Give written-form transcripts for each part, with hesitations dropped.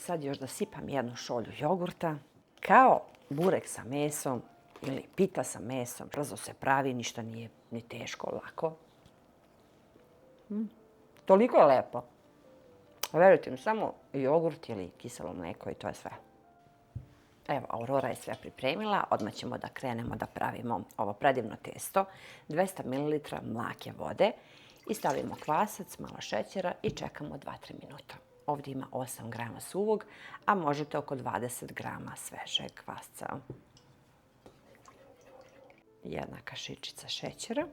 sad još da sipam jednu šolju jogurta. Kao burek sa mesom ili pita sa mesom. Brzo se pravi, ništa nije ni teško, lako. Toliko je lepo. Verujte mi, samo jogurt ili kiselo mlijeko i to je sve. Evo, Aurora je sve pripremila. Odmah ćemo da krenemo da pravimo ovo predivno testo. 200 ml mlake vode i stavimo kvasac, malo šećera i čekamo 2-3 minuta. Ovdje ima 8 grama suvog, a možete oko 20 grama svežeg kvasca. Jedna kašičica šećera,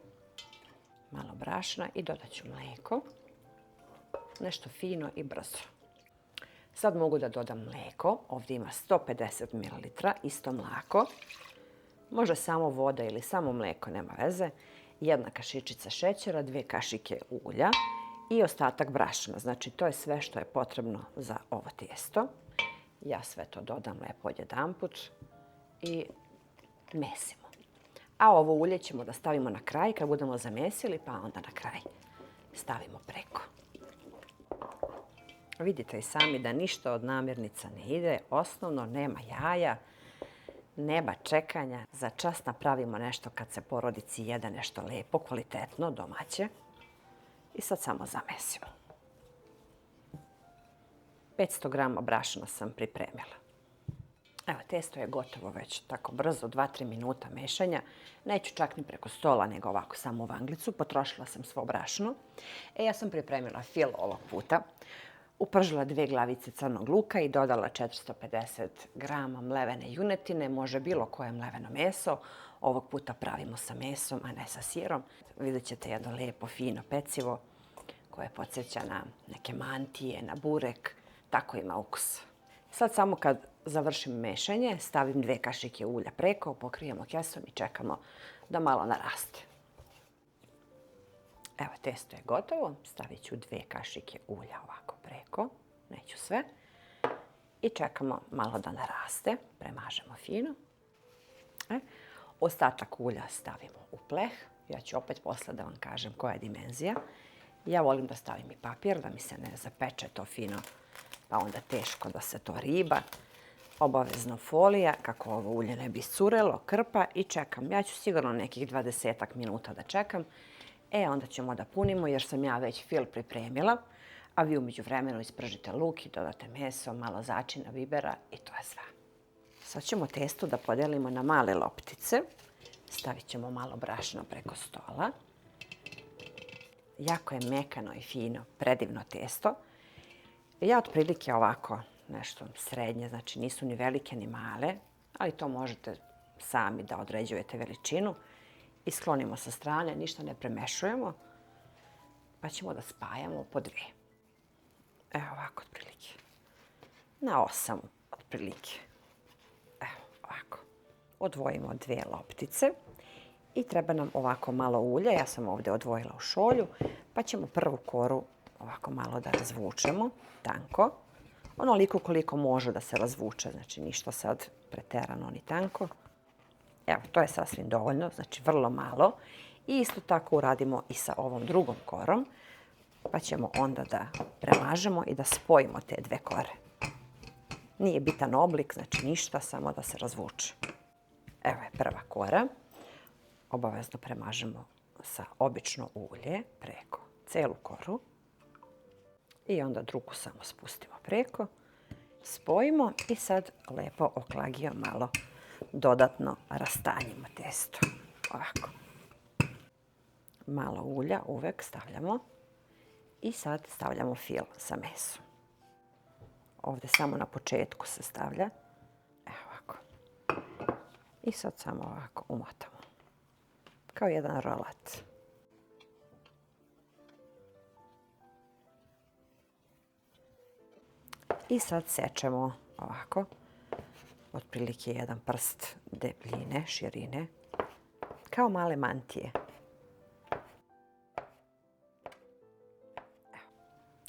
malo brašna i dodat ću mlijeko. Nešto fino i brzo. Sad mogu da dodam mlijeko. Ovdje ima 150 ml, isto mlako. Može samo voda ili samo mlijeko, nema veze. Jedna kašičica šećera, 2 kašike ulja i ostatak brašna. Znači, to je sve što je potrebno za ovo tijesto. Ja sve to dodam lepo odjedanput i mesimo. A ovo ulje ćemo da stavimo na kraj kad budemo zamesili, pa onda na kraj stavimo preko. Vidite i sami da ništa od namirnica ne ide. Osnovno, nema jaja, nema čekanja. Za čas napravimo nešto kad se porodici jede nešto lepo, kvalitetno, domaće. I sad samo zamesimo. 500 grama brašna sam pripremila. Evo, testo je gotovo već tako brzo, 2-3 minuta mešanja. Neću čak ni preko stola, nego ovako samo u vanglicu. Potrošila sam svo brašno. Ja sam pripremila fil ovog puta. Upržila 2 glavice crnog luka i dodala 450 grama mlevene junetine. Može bilo koje mleveno meso. Ovog puta pravimo sa mesom, a ne sa sirom. Vidjet ćete jedno lijepo, fino pecivo koje podsjeća na neke mantije, na burek. Tako ima ukus. Sad samo kad završim mešanje, stavim 2 kašike ulja preko, pokrijemo kesom i čekamo da malo naraste. Evo, testo je gotovo. Stavit ću 2 kašike ulja ovako preko. Neću sve. I čekamo malo da naraste. Premažemo fino. Ostatak ulja stavimo u pleh. Ja ću opet posle da vam kažem koja je dimenzija. Ja volim da stavim i papir, da mi se ne zapeče to fino, pa onda teško da se to riba. Obavezno folija, kako ovo ulje ne bi iscurelo, krpa i čekam. Ja ću sigurno nekih 20 minuta da čekam. Onda ćemo da punimo jer sam ja već fil pripremila, a vi u međuvremenu ispržite luk i dodate meso, malo začina, bibera i to je sve. Sad ćemo testo da podelimo na male loptice. Stavit ćemo malo brašna preko stola. Jako je mekano i fino, predivno testo. Ja otprilike ovako nešto srednje, znači nisu ni velike ni male, ali to možete sami da određujete veličinu. I sklonimo sa strane, ništa ne premešujemo, pa ćemo da spajamo po 2. Evo ovako otprilike. Na 8 otprilike. Evo ovako. Odvojimo 2 loptice i treba nam ovako malo ulja. Ja sam ovdje odvojila u šolju, pa ćemo prvu koru ovako malo da razvučemo, tanko. Onoliko koliko može da se razvuče, znači ništa sad preterano ni tanko. Evo, to je sasvim dovoljno, znači vrlo malo. I isto tako uradimo i sa ovom drugom korom, pa ćemo onda da premažemo i da spojimo te 2 kore. Nije bitan oblik, znači ništa, samo da se razvuče. Evo je prva kora. Obavezno premažemo sa obično ulje preko celu koru. I onda drugu samo spustimo preko. Spojimo i sad lepo oklagijom malo dodatno rastanjimo testo. Ovako. Malo ulja uvek stavljamo. I sad stavljamo fil sa mesom. Ovdje samo na početku se stavlja. Evo ovako. I sad samo ovako umotamo. Kao jedan rolat. I sad sečemo ovako. Otprilike jedan prst debljine, širine. Kao male mantije.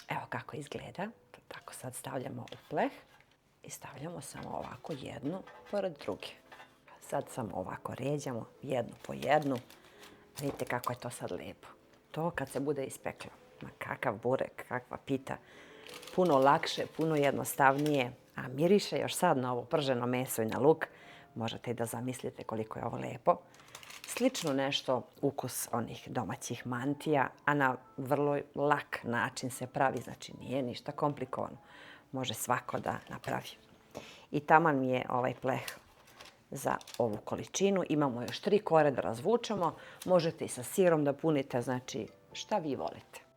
Evo kako izgleda. Tako sad stavljamo u pleh i stavljamo samo ovako jednu pored druge. Sad samo ovako ređamo jednu po jednu. Vidite kako je to sad lijepo. To kad se bude ispeklo. Ma kakav burek, kakva pita. puno lakše, puno jednostavnije, a miriše još sad na ovo prženo meso i na luk. Možete i da zamislite koliko je ovo lepo. Slično nešto ukus onih domaćih mantija, a na vrlo lak način se pravi, znači nije ništa komplikovano. Može svako da napravi. I taman mi je ovaj pleh za ovu količinu. Imamo još 3 kore da razvučemo. Možete i sa sirom da punite, znači šta vi volite.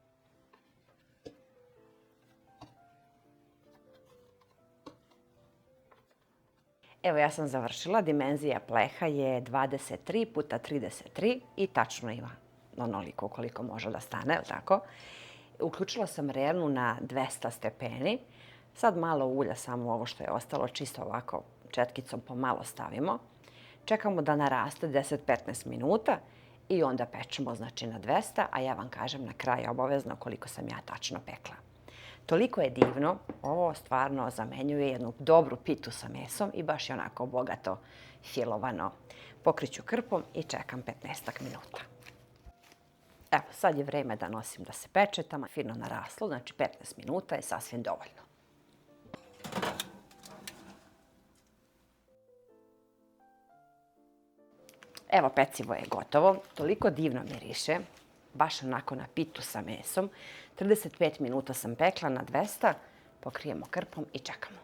Evo, ja sam završila. Dimenzija pleha je 23 puta 33 i tačno ima onoliko koliko može da stane, je li tako? Uključila sam rernu na 200 stepeni. Sad malo ulja, samo ovo što je ostalo, čisto ovako četkicom pomalo stavimo. Čekamo da naraste 10-15 minuta i onda pečemo, znači na 200, a ja vam kažem na kraju obavezno koliko sam ja tačno pekla. Toliko je divno, ovo stvarno zamenjuje jednu dobru pitu sa mesom i baš je onako bogato filovano. Pokriću krpom i čekam 15 minuta. Evo, sad je vreme da nosim da se peče, tamo fino naraslo, znači 15 minuta je sasvim dovoljno. Evo, pecivo je gotovo, toliko divno miriše, baš onako na pitu sa mesom. 35 minuta sam pekla na 200, pokrijemo krpom i čekamo.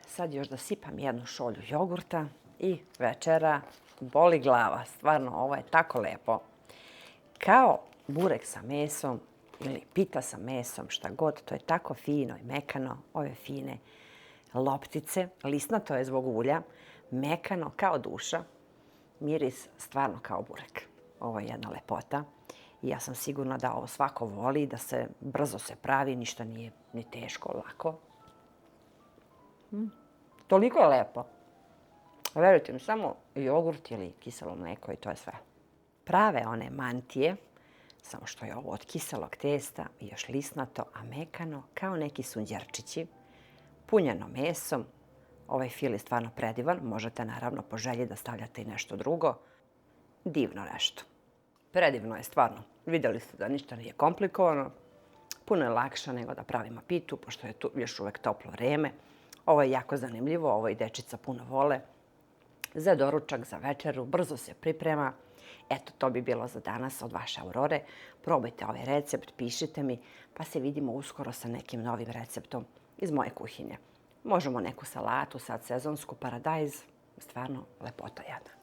Sad još da sipam jednu šolju jogurta i večera boli glava. Stvarno, ovo je tako lepo. Kao burek sa mesom ili pita sa mesom, šta god, to je tako fino i mekano. Ove fine loptice, lisnato je zbog ulja, mekano kao duša. Miris stvarno kao burek. Ovo je jedna lepota. I ja sam sigurna da ovo svako voli, da se brzo se pravi, ništa nije ni teško, lako. Toliko je lepo. Verujte mi, samo jogurt ili kiselo mleko i to je sve. Prave one mantije, samo što je ovo od kiselog testa i još lisnato, a mekano, kao neki sunđerčići, punjeno mesom. Ovaj fil je stvarno predivan, možete naravno po želji da stavljate i nešto drugo. Divno nešto. Predivno je stvarno. Vidjeli ste da ništa nije komplikovano. Puno je lakše nego da pravimo pitu, pošto je tu još uvek toplo vreme. Ovo je jako zanimljivo, ovo i dečica puno vole. Za doručak, za večeru, brzo se priprema. Eto, to bi bilo za danas od vaše Aurore. Probajte ovaj recept, pišite mi, pa se vidimo uskoro sa nekim novim receptom iz moje kuhinje. Možemo neku salatu, sad sezonsku, paradajz, stvarno lepota jedna.